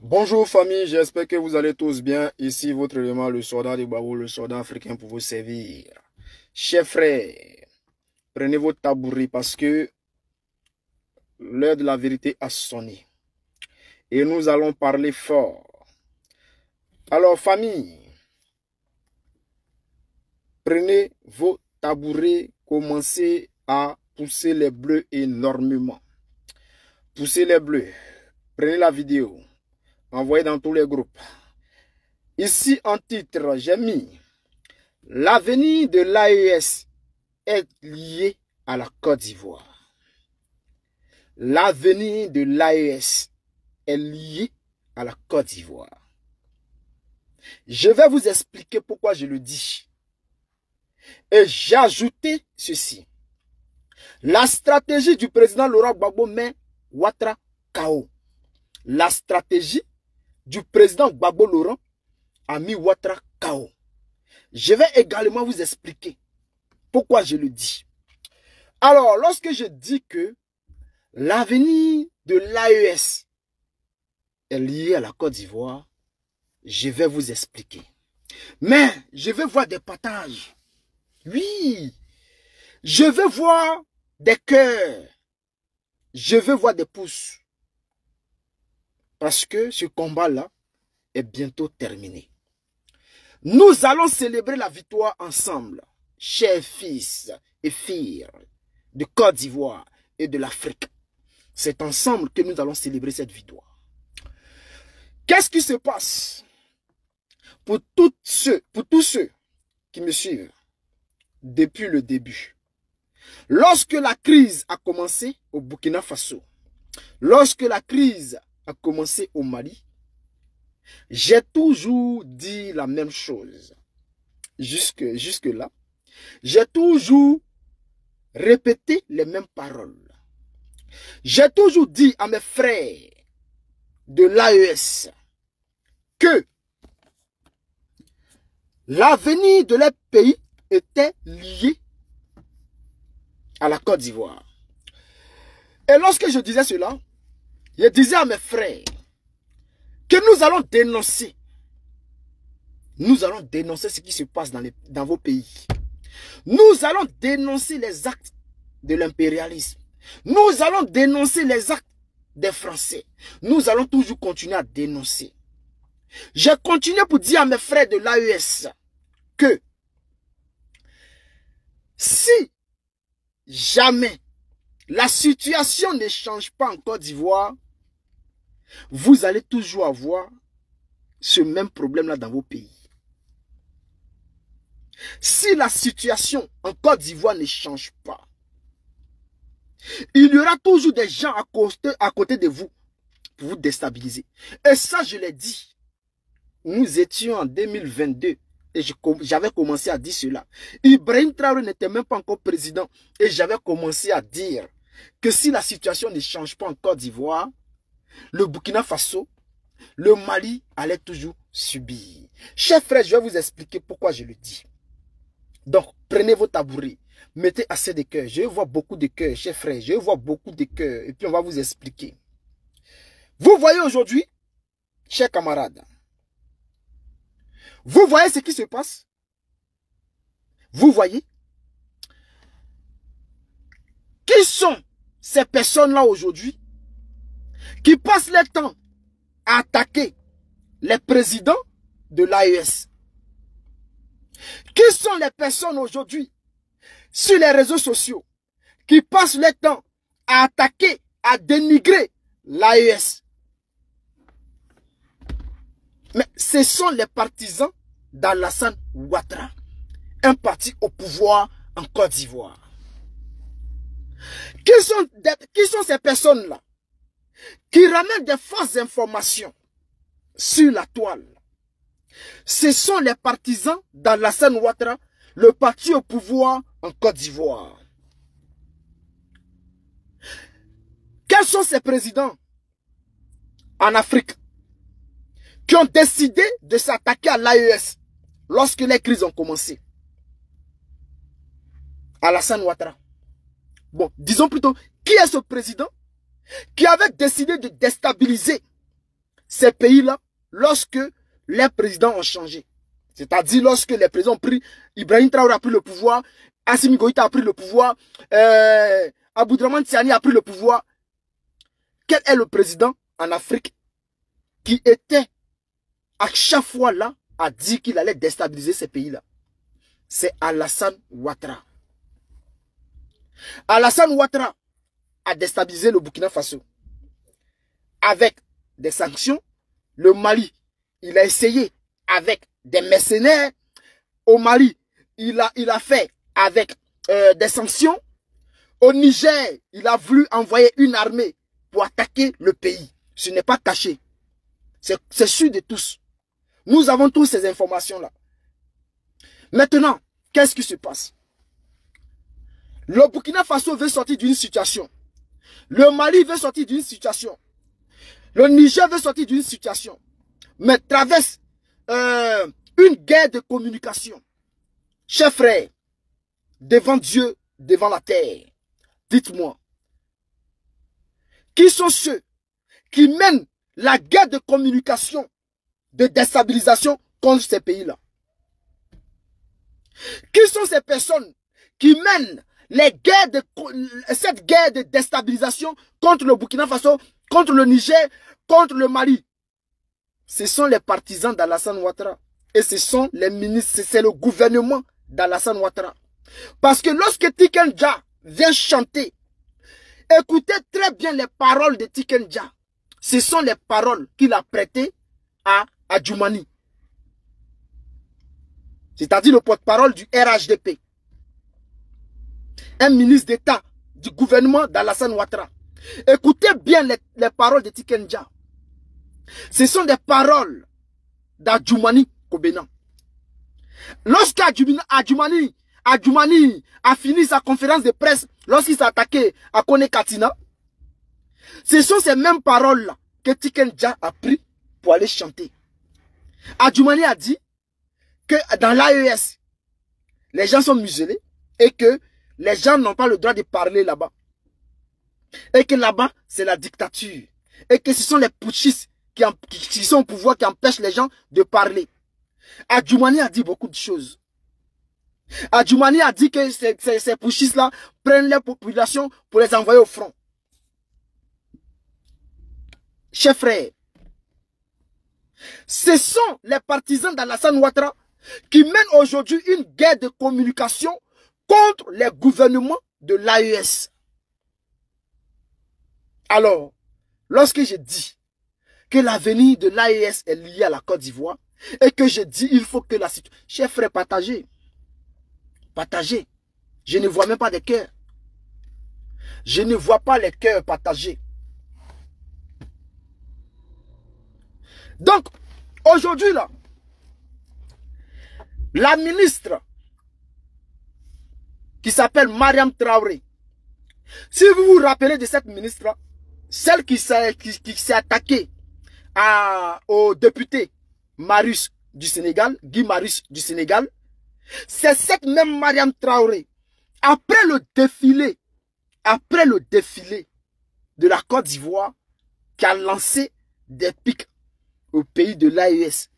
Bonjour famille, j'espère que vous allez tous bien. Ici votre élément, le soldat de Babou, le soldat africain pour vous servir. Chers frères, prenez vos tabourets parce que l'heure de la vérité a sonné. Et nous allons parler fort. Alors famille, prenez vos tabourets, commencez à pousser les bleus énormément. Poussez les bleus. Prenez la vidéo. Envoyez dans tous les groupes. Ici en titre, j'ai mis l'avenir de l'AES est lié à la Côte d'Ivoire. L'avenir de l'AES est lié à la Côte d'Ivoire. Je vais vous expliquer pourquoi je le dis. Et j'ai ajouté ceci. La stratégie du président Laurent Gbagbo met Ouattara KO. La stratégie du président Gbagbo Laurent a mis Ouattara KO. Je vais également vous expliquer pourquoi je le dis. Alors, lorsque je dis que l'avenir de l'AES est lié à la Côte d'Ivoire, je vais vous expliquer. Mais je vais voir des partages. Oui, je veux voir des cœurs. Je veux voir des pouces. Parce que ce combat-là est bientôt terminé. Nous allons célébrer la victoire ensemble, chers fils et filles de Côte d'Ivoire et de l'Afrique. C'est ensemble que nous allons célébrer cette victoire. Qu'est-ce qui se passe pour tous ceux qui me suivent depuis le début? Lorsque la crise a commencé au Burkina Faso, lorsque la crise a commencé au Mali, j'ai toujours dit la même chose. Jusque-là, j'ai toujours répété les mêmes paroles. J'ai toujours dit à mes frères de l'AES que l'avenir de leur pays était lié à la Côte d'Ivoire. Et lorsque je disais cela, je disais à mes frères que nous allons dénoncer. Nous allons dénoncer ce qui se passe dans vos pays. Nous allons dénoncer les actes de l'impérialisme. Nous allons dénoncer les actes des Français. Nous allons toujours continuer à dénoncer. J'ai continué pour dire à mes frères de l'AES que si jamais la situation ne change pas en Côte d'Ivoire, vous allez toujours avoir ce même problème-là dans vos pays. Si la situation en Côte d'Ivoire ne change pas, il y aura toujours des gens à côté de vous pour vous déstabiliser. Et ça, je l'ai dit. Nous étions en 2022 et j'avais commencé à dire cela. Ibrahim Traoré n'était même pas encore président et j'avais commencé à dire que si la situation ne change pas en Côte d'Ivoire, le Burkina Faso, le Mali allait toujours subir. Chers frères, je vais vous expliquer pourquoi je le dis. Donc, prenez vos tabourets, mettez assez de cœur. Je vois beaucoup de cœur, chers frères, je vois beaucoup de cœur. Et puis, on va vous expliquer. Vous voyez aujourd'hui, chers camarades, vous voyez ce qui se passe? Vous voyez? Qui sont ces personnes-là aujourd'hui qui passent leur temps à attaquer les présidents de l'AES? Qui sont les personnes aujourd'hui sur les réseaux sociaux qui passent leur temps à attaquer, à dénigrer l'AES? Mais ce sont les partisans d'Alassane Ouattara, un parti au pouvoir en Côte d'Ivoire. Qui sont ces personnes-là qui ramènent des fausses informations sur la toile? Ce sont les partisans d'Alassane Ouattara, le parti au pouvoir en Côte d'Ivoire. Quels sont ces présidents en Afrique qui ont décidé de s'attaquer à l'AES lorsque les crises ont commencé? Alassane Ouattara. Bon, disons plutôt, qui est ce président qui avait décidé de déstabiliser ces pays-là lorsque les présidents ont changé. C'est-à-dire lorsque les présidents ont pris, Ibrahim Traoré a pris le pouvoir, Assimi Goïta a pris le pouvoir, Aboudraman Tiani a pris le pouvoir. Quel est le président en Afrique qui était à chaque fois là à dire qu'il allait déstabiliser ces pays-là? C'est Alassane Ouattara. Alassane Ouattara a déstabilisé le Burkina Faso avec des sanctions. Le Mali, il a essayé avec des mercenaires. Au Mali, il a fait avec des sanctions. Au Niger, il a voulu envoyer une armée pour attaquer le pays. Ce n'est pas caché. C'est sûr de tous. Nous avons tous ces informations-là. Maintenant, qu'est-ce qui se passe? Le Burkina Faso veut sortir d'une situation. Le Mali veut sortir d'une situation. Le Niger veut sortir d'une situation. Mais traverse une guerre de communication. Chers frères, devant Dieu, devant la terre, dites-moi, qui sont ceux qui mènent la guerre de communication, de déstabilisation contre ces pays-là? Qui sont ces personnes qui mènent cette guerre de déstabilisation contre le Burkina Faso, contre le Niger, contre le Mali? Ce sont les partisans d'Alassane Ouattara. Et ce sont les ministres, c'est le gouvernement d'Alassane Ouattara. Parce que lorsque Tiken Jah vient chanter, écoutez très bien les paroles de Tiken Jah. Ce sont les paroles qu'il a prêtées à Djoumani. C'est-à-dire le porte-parole du RHDP. Un ministre d'État du gouvernement d'Alassane Ouattara. Écoutez bien les paroles de Tiken Jah. Ce sont des paroles d'Adjoumani Kobena. Lorsqu'Adjoumani a fini sa conférence de presse, lorsqu'il s'est attaqué à Kone Katina, ce sont ces mêmes paroles-là que Tiken Jah a pris pour aller chanter. Adjoumani a dit que dans l'AES, les gens sont muselés et que les gens n'ont pas le droit de parler là-bas. Et que là-bas, c'est la dictature. Et que ce sont les putschistes qui sont au pouvoir, qui empêchent les gens de parler. Adjoumani a dit beaucoup de choses. Adjoumani a dit que ces putschistes-là prennent les populations pour les envoyer au front. Chers frères, ce sont les partisans d'Alassane Ouattara qui mènent aujourd'hui une guerre de communication contre les gouvernements de l'AES. Alors, lorsque je dis que l'avenir de l'AES est lié à la Côte d'Ivoire et que je dis il faut que la situation... Chers frères, partagez. Partagez. Je ne vois même pas de cœurs. Je ne vois pas les cœurs partagés. Donc, aujourd'hui, là, la ministre qui s'appelle Mariam Traoré, si vous vous rappelez de cette ministre-là, celle qui s'est attaquée au député Marius du Sénégal, Guy Marius du Sénégal, c'est cette même Mariam Traoré, après le défilé de la Côte d'Ivoire, qui a lancé des pics au pays de l'AES.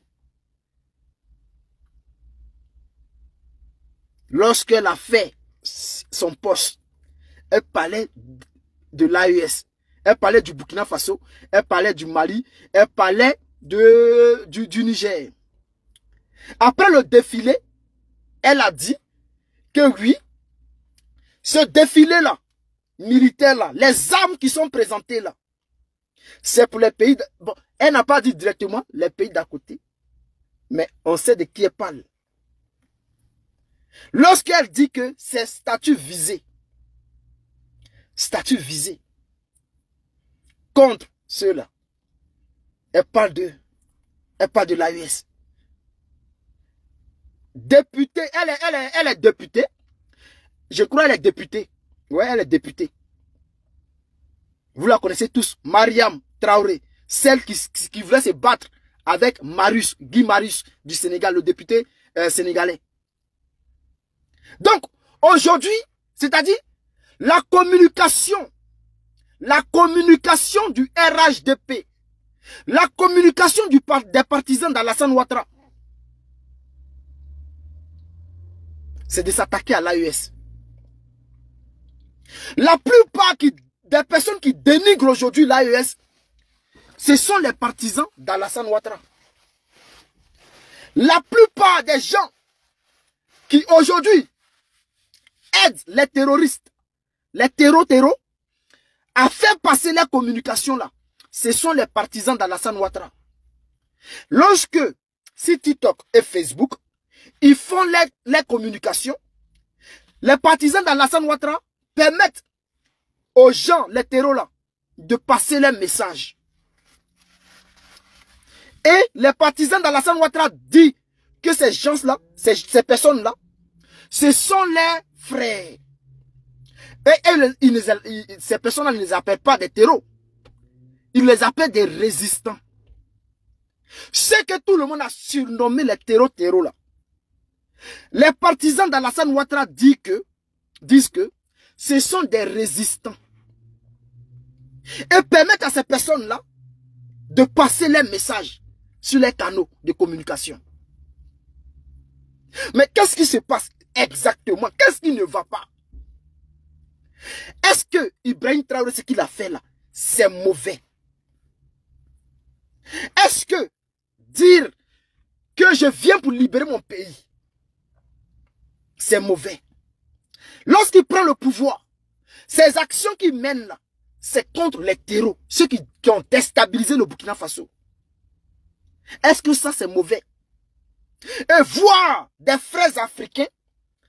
Lorsqu'elle a fait son poste, elle parlait de l'AES, elle parlait du Burkina Faso, elle parlait du Mali, elle parlait du Niger. Après le défilé, elle a dit que oui, ce défilé-là, militaire-là, les armes qui sont présentées là, c'est pour les pays... Bon, elle n'a pas dit directement les pays d'à côté, mais on sait de qui elle parle. Lorsqu'elle dit que c'est statut visé contre ceux-là, elle parle de l'AES. Députée, elle est députée. Je crois qu'elle est députée. Ouais, elle est députée. Vous la connaissez tous, Mariam Traoré, celle qui voulait se battre avec Marius, Guy Marius du Sénégal, le député sénégalais. Donc, aujourd'hui, c'est-à-dire la communication du RHDP La communication des partisans d'Alassane Ouattara, c'est de s'attaquer à l'AES. La plupart des personnes qui dénigrent aujourd'hui l'AES, ce sont les partisans d'Alassane Ouattara. La plupart des gens qui aujourd'hui aident les terroristes, les terreaux, à faire passer les communications là, ce sont les partisans d'Alassane Ouattara. Lorsque, si TikTok et Facebook, ils font les communications, les partisans d'Alassane Ouattara permettent aux gens, les terreaux là, de passer les messages. Et les partisans d'Alassane Ouattara disent que ces gens-là, ces personnes-là, ce sont les frères. Et ces personnes-là ne les appellent pas des terreaux. Ils les appellent des résistants. Ce que tout le monde a surnommé les terreaux là. Les partisans d'Alassane Ouattara disent que ce sont des résistants. Et permettent à ces personnes-là de passer les messages sur les canaux de communication. Mais qu'est-ce qui se passe exactement? Qu'est-ce qui ne va pas? Est-ce que Ibrahim Traoré, ce qu'il a fait là, c'est mauvais? Est-ce que dire que je viens pour libérer mon pays, c'est mauvais? Lorsqu'il prend le pouvoir, ces actions qu'il mène là, c'est contre les terreaux, ceux qui ont déstabilisé le Burkina Faso. Est-ce que ça c'est mauvais? Et voir des frères africains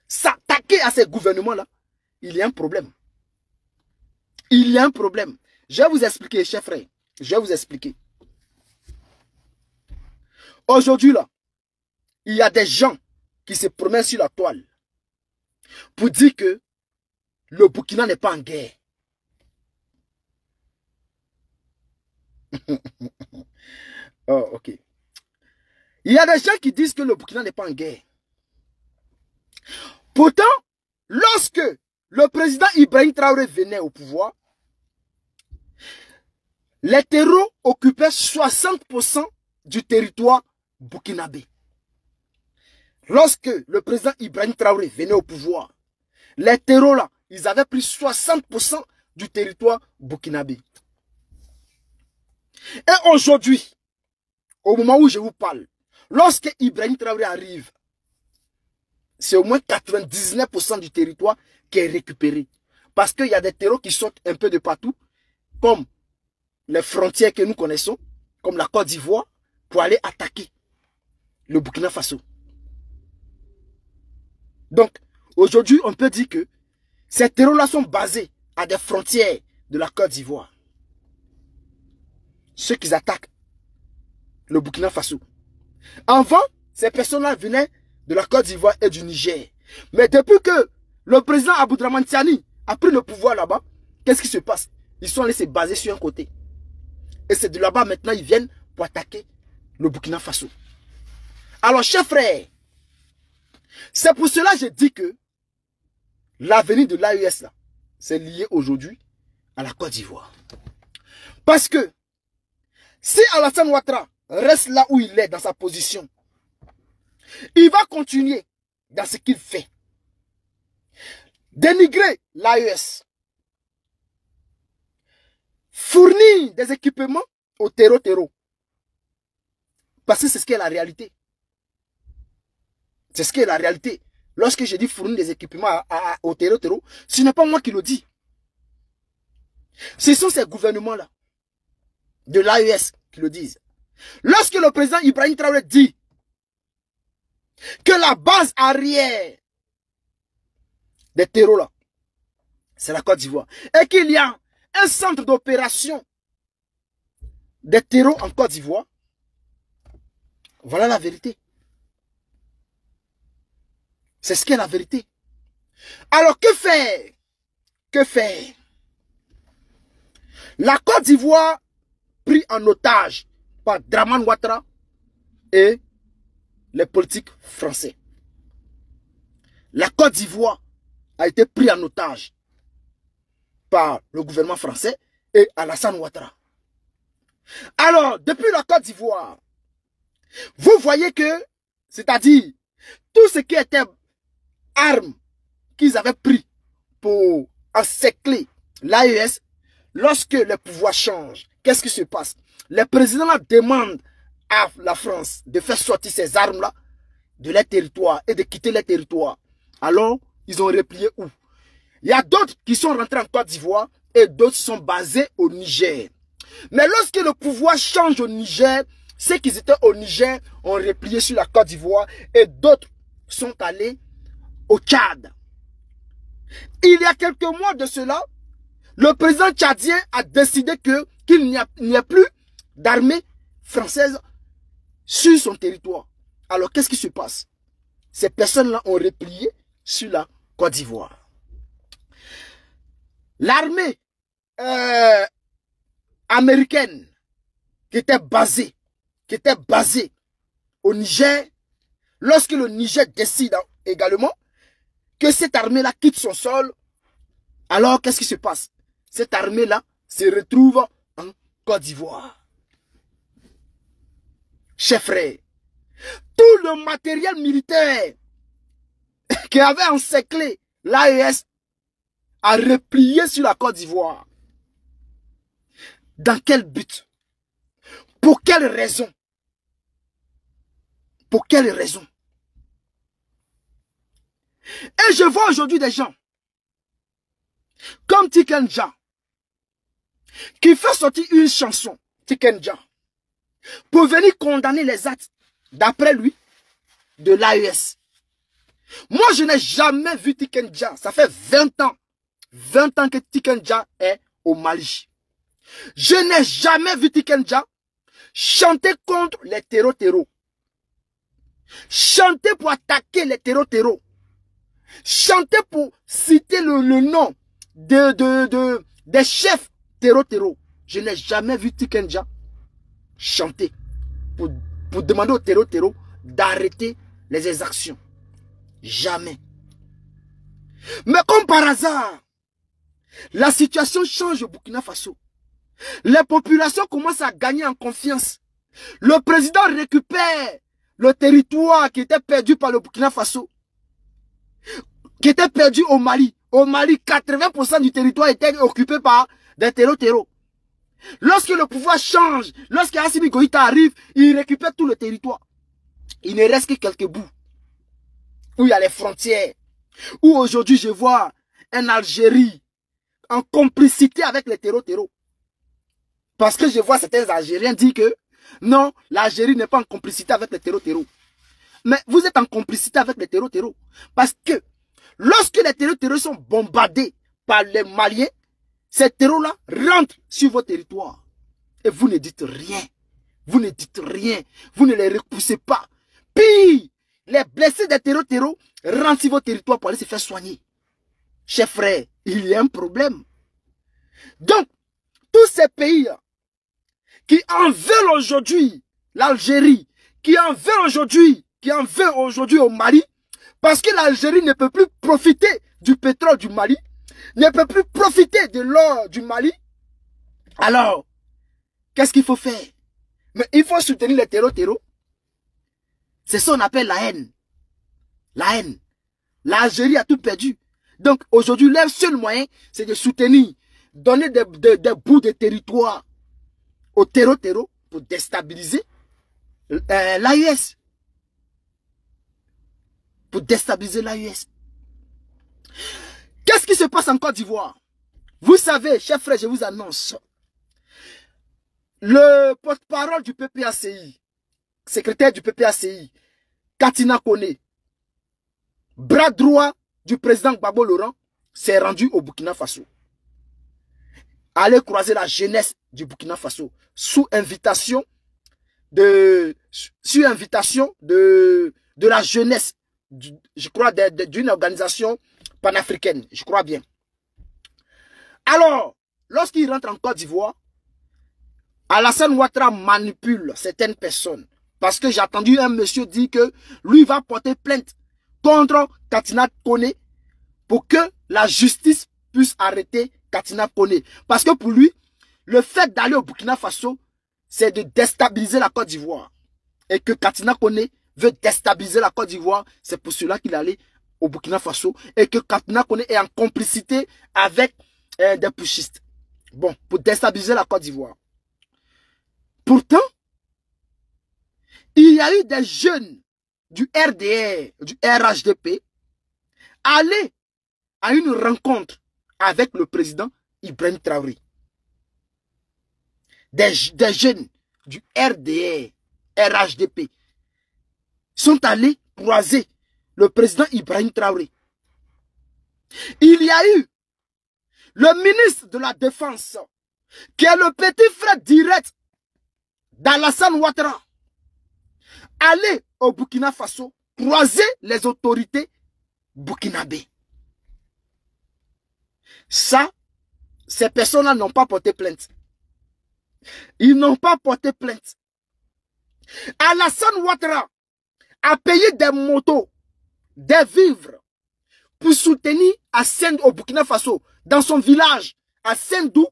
s'attaquer à ces gouvernements-là, il y a un problème. Il y a un problème. Je vais vous expliquer, chers frères. Je vais vous expliquer. Aujourd'hui, là, il y a des gens qui se promènent sur la toile pour dire que le Burkina n'est pas en guerre. Oh, ok. Il y a des gens qui disent que le Burkina n'est pas en guerre. Pourtant, lorsque le président Ibrahim Traoré venait au pouvoir, les terreaux occupaient 60% du territoire burkinabé. Lorsque le président Ibrahim Traoré venait au pouvoir, les terreaux là, ils avaient pris 60% du territoire burkinabé. Et aujourd'hui, au moment où je vous parle, lorsque Ibrahim Traoré arrive, c'est au moins 99% du territoire qui est récupéré. Parce qu'il y a des terreaux qui sortent un peu de partout, comme les frontières que nous connaissons, comme la Côte d'Ivoire, pour aller attaquer le Burkina Faso. Donc, aujourd'hui, on peut dire que ces terreaux-là sont basés à des frontières de la Côte d'Ivoire. Ceux qui attaquent le Burkina Faso. Avant, ces personnes-là venaient de la Côte d'Ivoire et du Niger. Mais depuis que le président Aboudraman Tiani a pris le pouvoir là-bas, qu'est-ce qui se passe? Ils sont allés se baser sur un côté. Et c'est de là-bas maintenant ils viennent pour attaquer le Burkina Faso. Alors, chers frères, c'est pour cela que je dis que l'avenir de l'AES là, c'est lié aujourd'hui à la Côte d'Ivoire. Parce que si Alassane Ouattara reste là où il est dans sa position, il va continuer dans ce qu'il fait. Dénigrer l'AES. Fournir des équipements au terreau. Parce que c'est ce qu'est la réalité. C'est ce qu'est la réalité. Lorsque je dis fournir des équipements au terreau, ce n'est pas moi qui le dis. Ce sont ces gouvernements-là, de l'AES, qui le disent. Lorsque le président Ibrahim Traoré dit que la base arrière des terreaux là, c'est la Côte d'Ivoire, et qu'il y a un centre d'opération des terreaux en Côte d'Ivoire, voilà la vérité. C'est ce qu'est la vérité. Alors que faire? Que faire? La Côte d'Ivoire pris en otage par Draman Ouattara et les politiques français. La Côte d'Ivoire a été pris en otage par le gouvernement français et Alassane Ouattara. Alors, depuis la Côte d'Ivoire, vous voyez que, c'est-à-dire, tout ce qui était armes qu'ils avaient pris pour encercler l'AES, lorsque le pouvoir change, qu'est-ce qui se passe? Les présidents demandent à la France de faire sortir ces armes-là de leur territoire et de quitter leur territoire. Alors, ils ont replié où? Il y a d'autres qui sont rentrés en Côte d'Ivoire et d'autres sont basés au Niger. Mais lorsque le pouvoir change au Niger, ceux qui étaient au Niger ont replié sur la Côte d'Ivoire et d'autres sont allés au Tchad. Il y a quelques mois de cela, le président tchadien a décidé qu'il n'y a plus d'armée française sur son territoire. Alors, qu'est-ce qui se passe? Ces personnes-là ont replié sur la Côte d'Ivoire. L'armée américaine qui était basée au Niger, lorsque le Niger décide également que cette armée-là quitte son sol, alors qu'est-ce qui se passe? Cette armée-là se retrouve en Côte d'Ivoire. Chers frères, tout le matériel militaire qui avait encerclé l'AES a replié sur la Côte d'Ivoire. Dans quel but? Pour quelle raison? Pour quelle raison? Et je vois aujourd'hui des gens comme Tiken Jah qui fait sortir une chanson, Tiken Jah, pour venir condamner les actes, d'après lui, de l'AES. Moi, je n'ai jamais vu Tiken Jah. Ça fait 20 ans que Tiken Jah est au Mali. Je n'ai jamais vu Tiken Jah chanter contre les terreaux. Chanter pour attaquer les terreaux. Chanter pour citer le nom des chefs terreaux. Je n'ai jamais vu Tiken Jah chanter pour demander aux terreaux d'arrêter les exactions. Jamais. Mais comme par hasard, la situation change au Burkina Faso. Les populations commencent à gagner en confiance. Le président récupère le territoire qui était perdu par le Burkina Faso, qui était perdu au Mali. Au Mali, 80% du territoire était occupé par des terreaux. Lorsque le pouvoir change, lorsque Assimi Goïta arrive, il récupère tout le territoire. Il ne reste que quelques bouts où il y a les frontières. Où aujourd'hui je vois un Algérie en complicité avec les terreaux. Parce que je vois certains Algériens dire que non, l'Algérie n'est pas en complicité avec les terreaux. Mais vous êtes en complicité avec les terreaux. Parce que lorsque les terreaux sont bombardés par les Maliens, ces terreaux-là rentrent sur vos territoires. Et vous ne dites rien. Vous ne dites rien. Vous ne les repoussez pas. Puis, les blessés des terreaux rentrent sur vos territoires pour aller se faire soigner. Chers frères, il y a un problème. Donc, tous ces pays qui en veulent aujourd'hui l'Algérie, qui en veulent aujourd'hui au Mali, parce que l'Algérie ne peut plus profiter du pétrole du Mali, ne peut plus profiter de l'or du Mali. Alors, qu'est-ce qu'il faut faire? Mais il faut soutenir les terreaux. C'est ça qu'on appelle la haine. La haine. L'Algérie a tout perdu. Donc aujourd'hui, leur seul moyen, c'est de soutenir, donner des bouts de territoire aux terreaux pour déstabiliser l'AES. Pour déstabiliser l'AES. Qu'est-ce qui se passe en Côte d'Ivoire? Vous savez, chers frères, je vous annonce, le porte-parole du PPACI, secrétaire du PPACI, Katina Kone, bras droit du président Gbagbo Laurent, s'est rendu au Burkina Faso. Aller croiser la jeunesse du Burkina Faso sous invitation de la jeunesse, je crois, d'une organisation panafricaine, je crois bien. Alors, lorsqu'il rentre en Côte d'Ivoire, Alassane Ouattara manipule certaines personnes. Parce que j'ai entendu un monsieur dire que lui va porter plainte contre Katina Kone pour que la justice puisse arrêter Katina Kone. Parce que pour lui, le fait d'aller au Burkina Faso c'est de déstabiliser la Côte d'Ivoire. Et que Katina Koné veut déstabiliser la Côte d'Ivoire. C'est pour cela qu'il est allé au Burkina Faso. Et que Katina Koné est en complicité avec des putschistes. Bon, pour déstabiliser la Côte d'Ivoire. Pourtant, il y a eu des jeunes du RDR, du RHDP, aller à une rencontre avec le président Ibrahim Traoré. Des jeunes du RDR, RHDP, sont allés croiser le président Ibrahim Traoré. Il y a eu le ministre de la Défense, qui est le petit frère direct d'Alassane Ouattara, aller au Burkina Faso, croiser les autorités burkinabées. Ça, ces personnes-là n'ont pas porté plainte. Ils n'ont pas porté plainte. Alassane Ouattara a payé des motos, des vivres, pour soutenir à Sendou, au Burkina Faso, dans son village, à Sendou,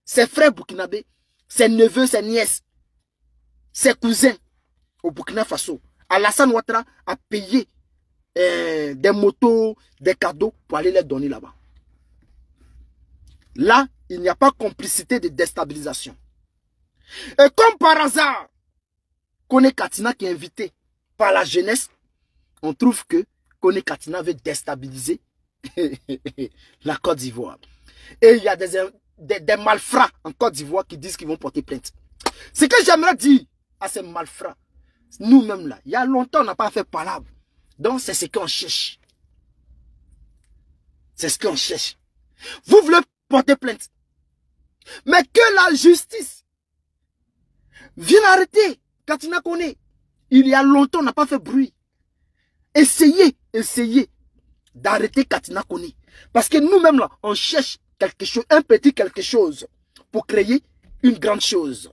ses frères burkinabés, ses neveux, ses nièces, ses cousins, au Burkina Faso. Alassane Ouattara a payé des motos, des cadeaux pour aller les donner là-bas. Là, il n'y a pas complicité de déstabilisation. Et comme par hasard, Koné Katina qui est invité par la jeunesse, on trouve que Koné Katina veut déstabiliser la Côte d'Ivoire. Et il y a des malfrats en Côte d'Ivoire qui disent qu'ils vont porter plainte. Ce que j'aimerais dire à ces malfrats, nous-mêmes là, il y a longtemps on n'a pas fait palabre. Donc c'est ce qu'on cherche. C'est ce qu'on cherche. Vous voulez porter plainte. Mais que la justice vienne arrêter Katina Koné. Il y a longtemps on n'a pas fait bruit. Essayez d'arrêter Katina Koné. Parce que nous-mêmes là, on cherche quelque chose, un petit quelque chose pour créer une grande chose.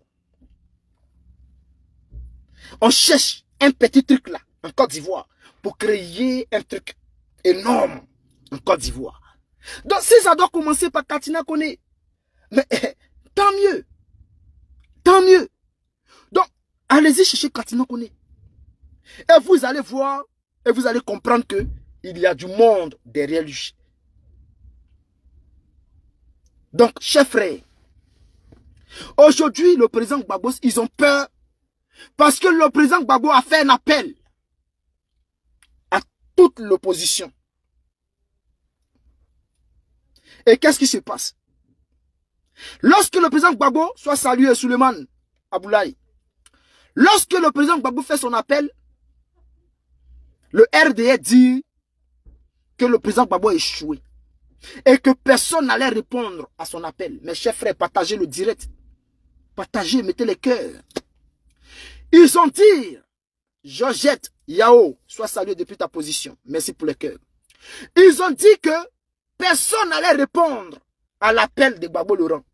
On cherche un petit truc là, en Côte d'Ivoire, pour créer un truc énorme en Côte d'Ivoire. Donc si ça doit commencer par Katina Koné, mais tant mieux. Tant mieux. Donc, allez-y chercher Katina Koné. Et vous allez voir, et vous allez comprendre que il y a du monde derrière lui. Donc, chers frères, aujourd'hui, le président Gbagbo, ils ont peur parce que le président Gbagbo a fait un appel à toute l'opposition. Et qu'est-ce qui se passe? Lorsque le président Gbagbo soit salué Souleymane Aboulaye, lorsque le président Gbagbo fait son appel, le RDA dit que le président Gbagbo a échoué et que personne n'allait répondre à son appel. Mes chers frères, partagez le direct. Partagez, mettez les cœurs. Ils ont dit, Georgette Yao, sois salué depuis ta position. Merci pour les cœurs. Ils ont dit que personne n'allait répondre à l'appel de Gbagbo Laurent.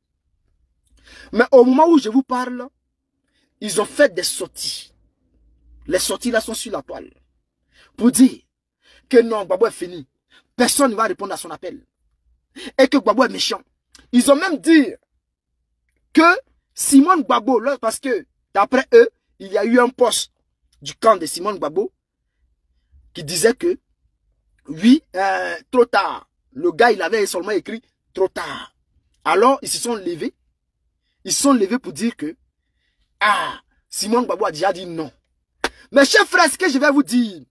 Mais au moment où je vous parle, ils ont fait des sorties. Les sorties là sont sur la toile. Pour dire que non, Gbagbo est fini. Personne ne va répondre à son appel. Et que Gbagbo est méchant. Ils ont même dit que Simone Gbagbo, parce que d'après eux, il y a eu un poste du camp de Simone Gbagbo qui disait que oui, trop tard. Le gars, il avait seulement écrit trop tard. Alors, ils se sont levés. Ils se sont levés pour dire que Simone Gbagbo a déjà dit non. Mes chers frères, ce que je vais vous dire,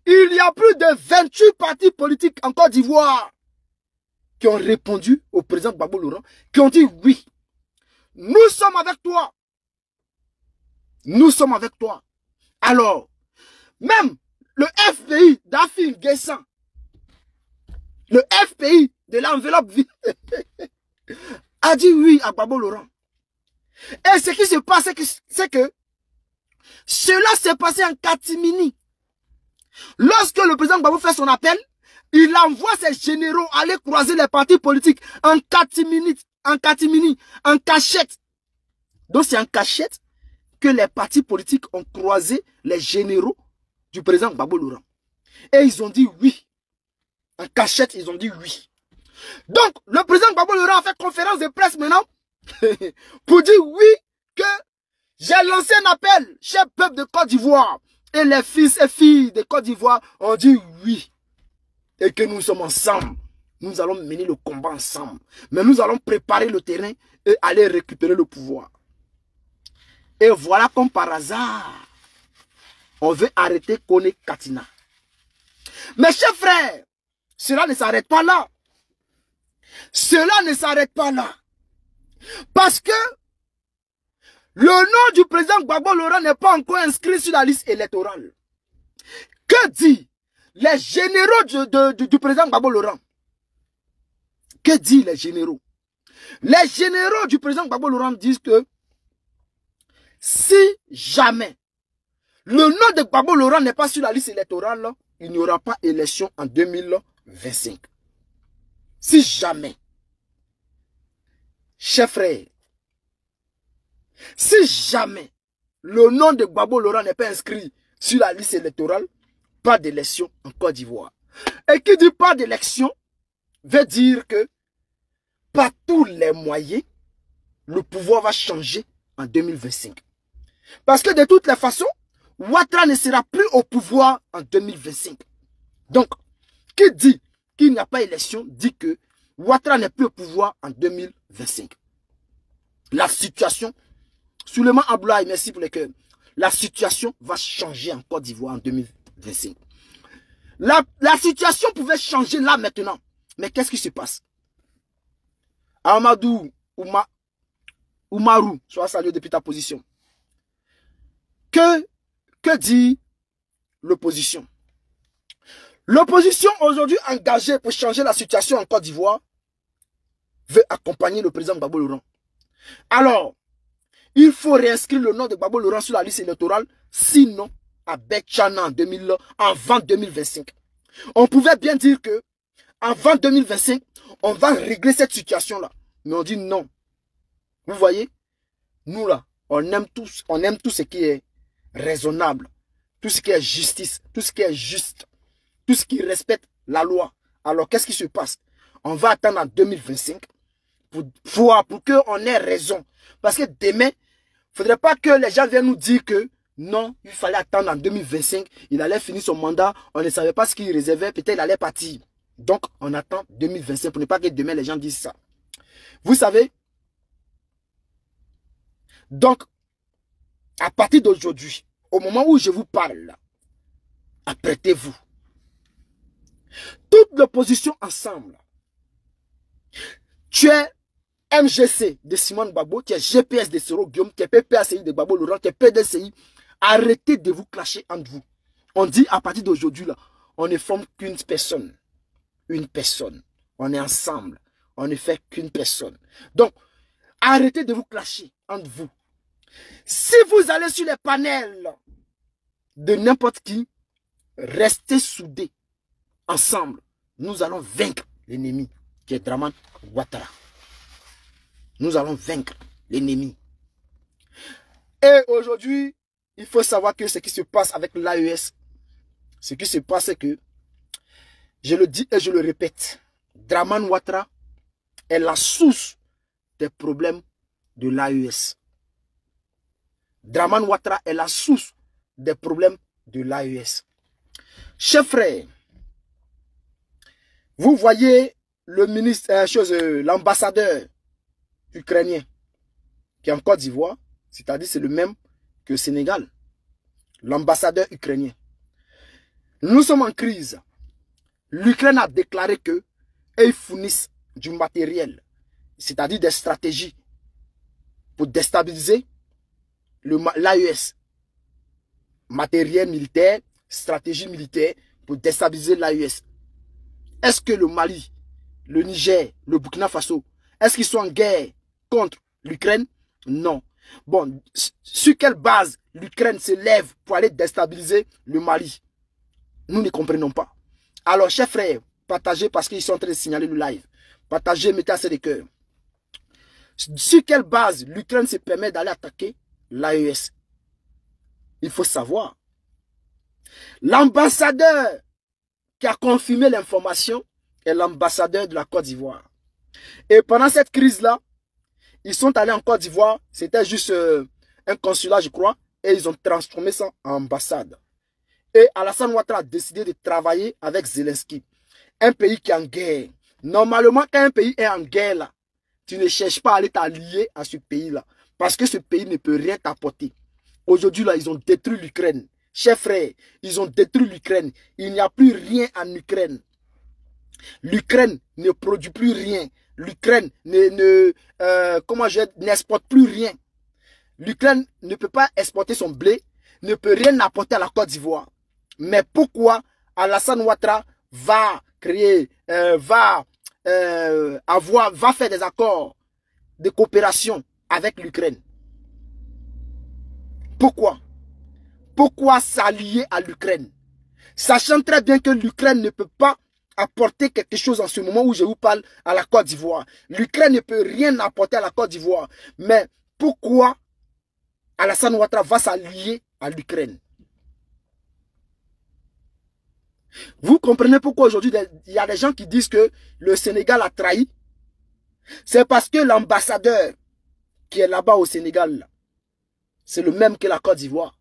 il y a plus de 28 partis politiques en Côte d'Ivoire qui ont répondu au président Gbagbo Laurent, qui ont dit oui. Nous sommes avec toi. Nous sommes avec toi. Alors, même le FPI d'Afin Guessan, le FPI de l'enveloppe vide, a dit oui à Gbagbo Laurent. Et ce qui se passe, c'est que cela s'est passé en catimini. Lorsque le président Gbagbo fait son appel, il envoie ses généraux aller croiser les partis politiques en catimini, en cachette. Donc c'est en cachette que les partis politiques ont croisé les généraux du président Gbagbo Laurent. Et ils ont dit oui. En cachette, ils ont dit oui. Donc, le président Gbagbo Laurent a fait conférence de presse maintenant pour dire oui que J'ai lancé un appel, cher peuple de Côte d'Ivoire. Et les fils et filles de Côte d'Ivoire ont dit oui. Et que nous sommes ensemble. Nous allons mener le combat ensemble. Mais nous allons préparer le terrain et aller récupérer le pouvoir. Et voilà comme par hasard, on veut arrêter Kone Katina. Mes chers frères, cela ne s'arrête pas là. Cela ne s'arrête pas là. Parce que le nom du président Gbagbo Laurent n'est pas encore inscrit sur la liste électorale. Que dit les généraux du président Gbagbo Laurent? Que dit les généraux? Les généraux du président Gbagbo Laurent disent que si jamais le nom de Gbagbo Laurent n'est pas sur la liste électorale, il n'y aura pas élection en 2025. Si jamais, chers frères, si jamais le nom de Gbagbo Laurent n'est pas inscrit sur la liste électorale, pas d'élection en Côte d'Ivoire. Et qui dit pas d'élection veut dire que par tous les moyens, le pouvoir va changer en 2025. Parce que de toutes les façons, Ouattara ne sera plus au pouvoir en 2025. Donc, qui dit qu'il n'y a pas élection, dit que Ouattara n'est plus au pouvoir en 2025. La situation, Souleymane Abdoulaye, merci pour les cœurs, la situation va changer en Côte d'Ivoire en 2025. La situation pouvait changer là maintenant. Mais qu'est-ce qui se passe? Amadou Oumarou, sois salué depuis ta position. Que dit l'opposition? L'opposition aujourd'hui engagée pour changer la situation en Côte d'Ivoire veut accompagner le président Gbagbo Laurent. Alors, il faut réinscrire le nom de Gbagbo Laurent sur la liste électorale, sinon à Betchana avant 2025. On pouvait bien dire que avant 2025, on va régler cette situation-là. Mais on dit non. Vous voyez, nous là, on aime tout ce qui est raisonnable, tout ce qui est justice, tout ce qui est juste, tout ce qui respecte la loi. Alors qu'est-ce qui se passe? On va attendre en 2025 pour qu'on ait raison. Parce que demain, il ne faudrait pas que les gens viennent nous dire que non, il fallait attendre en 2025, il allait finir son mandat, on ne savait pas ce qu'il réservait, peut-être il allait partir. Donc on attend 2025 pour ne pas que demain les gens disent ça. Vous savez, donc, à partir d'aujourd'hui, au moment où je vous parle, apprêtez-vous. Toute l'opposition ensemble. Tu es MGC de Simone Gbagbo, tu es GPS de Soro Guillaume, tu es PPACI de Gbagbo Laurent, tu es PDCI. Arrêtez de vous clasher entre vous. On dit à partir d'aujourd'hui, là, on ne forme qu'une personne. Une personne. On est ensemble. On ne fait qu'une personne. Donc, arrêtez de vous clasher entre vous. Si vous allez sur les panels de n'importe qui, restez soudés. Ensemble, nous allons vaincre l'ennemi qui est Dramane Ouattara. Nous allons vaincre l'ennemi. Et aujourd'hui, il faut savoir que ce qui se passe avec l'AES, ce qui se passe, c'est que, je le dis et je le répète, Dramane Ouattara est la source des problèmes de l'AES. Dramane Ouattara est la source des problèmes de l'AES. Chers frères, vous voyez le ministre, l'ambassadeur ukrainien qui est en Côte d'Ivoire, c'est-à-dire c'est le même que le Sénégal, l'ambassadeur ukrainien. Nous sommes en crise. L'Ukraine a déclaré qu'ils fournissent du matériel, c'est-à-dire des stratégies pour déstabiliser l'AES. Matériel militaire, stratégie militaire pour déstabiliser l'AES. Est-ce que le Mali, le Niger, le Burkina Faso, est-ce qu'ils sont en guerre contre l'Ukraine? Non. Bon, sur quelle base l'Ukraine se lève pour aller déstabiliser le Mali? Nous ne comprenons pas. Alors, chers frères, partagez parce qu'ils sont en train de signaler le live. Partagez, mettez assez de cœur. Sur quelle base l'Ukraine se permet d'aller attaquer l'AES? Il faut savoir. L'ambassadeur qui a confirmé l'information est l'ambassadeur de la Côte d'Ivoire. Et pendant cette crise-là, ils sont allés en Côte d'Ivoire. C'était juste un consulat, je crois, et ils ont transformé ça en ambassade. Et Alassane Ouattara a décidé de travailler avec Zelensky, un pays qui est en guerre. Normalement, quand un pays est en guerre, là, tu ne cherches pas à aller t'allier à ce pays-là, parce que ce pays ne peut rien t'apporter. Aujourd'hui, là, ils ont détruit l'Ukraine. Chers frères, ils ont détruit l'Ukraine. Il n'y a plus rien en Ukraine. L'Ukraine ne produit plus rien. L'Ukraine n'exporte plus rien. L'Ukraine ne peut pas exporter son blé, ne peut rien apporter à la Côte d'Ivoire. Mais pourquoi Alassane Ouattara va créer, va faire des accords de coopération avec l'Ukraine? Pourquoi? Pourquoi s'allier à l'Ukraine? Sachant très bien que l'Ukraine ne peut pas apporter quelque chose en ce moment où je vous parle à la Côte d'Ivoire. L'Ukraine ne peut rien apporter à la Côte d'Ivoire. Mais pourquoi Alassane Ouattara va s'allier à l'Ukraine? Vous comprenez pourquoi aujourd'hui il y a des gens qui disent que le Sénégal a trahi? C'est parce que l'ambassadeur qui est là-bas au Sénégal, c'est le même que la Côte d'Ivoire,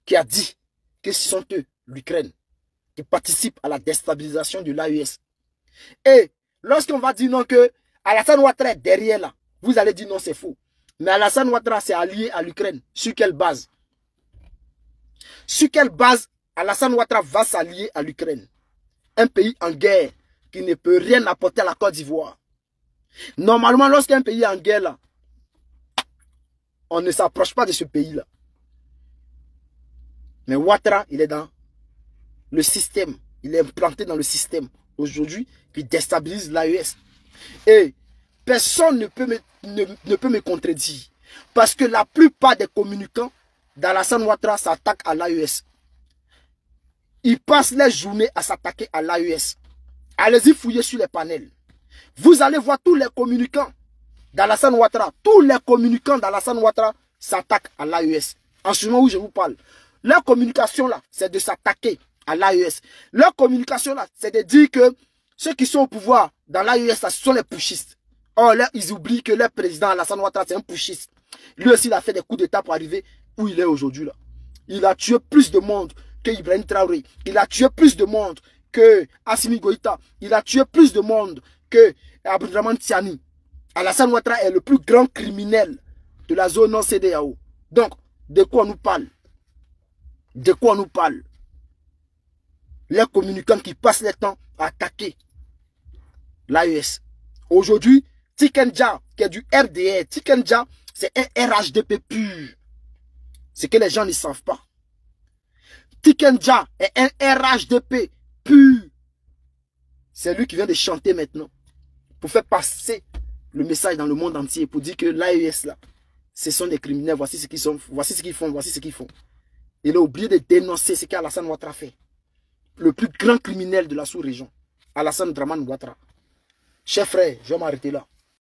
qui a dit que ce sont eux, l'Ukraine, qui participent à la déstabilisation de l'AES. Et lorsqu'on va dire non que Alassane Ouattara est derrière là, vous allez dire non, c'est faux. Mais Alassane Ouattara s'est allié à l'Ukraine. Sur quelle base? Sur quelle base Alassane Ouattara va s'allier à l'Ukraine? Un pays en guerre qui ne peut rien apporter à la Côte d'Ivoire. Normalement, lorsqu'un pays est en guerre là, on ne s'approche pas de ce pays-là. Mais Ouattara, il est dans le système. Il est implanté dans le système aujourd'hui qui déstabilise l'AES. Et personne ne peut me contredire. Parce que la plupart des communicants d'Alassane Ouattara s'attaquent à l'AES. Ils passent les journées à s'attaquer à l'AES. Allez-y fouiller sur les panels. Vous allez voir tous les communicants d'Alassane Ouattara. Tous les communicants d'Alassane Ouattara s'attaquent à l'AES. En ce moment où je vous parle. Leur communication là, c'est de s'attaquer à l'AES. Leur communication là, c'est de dire que ceux qui sont au pouvoir dans l'AES, ce sont les putschistes. Or là, ils oublient que leur président Alassane Ouattara, c'est un putschiste. Lui aussi, il a fait des coups d'état pour arriver où il est aujourd'hui là. Il a tué plus de monde que Ibrahim Traoré. Il a tué plus de monde que Assimi Goïta. Il a tué plus de monde que Abdourahmane Tiani. Alassane Ouattara est le plus grand criminel de la zone non-CEDEAO. Donc, de quoi on nous parle? De quoi on nous parle? Les communicants qui passent le temps à attaquer l'AES. Aujourd'hui, Tikenja, qui est du RDR, Tikenja, c'est un RHDP pur. C'est que les gens ne savent pas. Tikenja est un RHDP pur. C'est lui qui vient de chanter maintenant. Pour faire passer le message dans le monde entier. Pour dire que l'AES là, ce sont des criminels. Voici ce qu'ils sont. Voici ce qu'ils font. Voici ce qu'ils font. Il a oublié de dénoncer ce qu'Alassane Ouattara fait. Le plus grand criminel de la sous-région. Alassane Draman Ouattara. Chers frères, je vais m'arrêter là.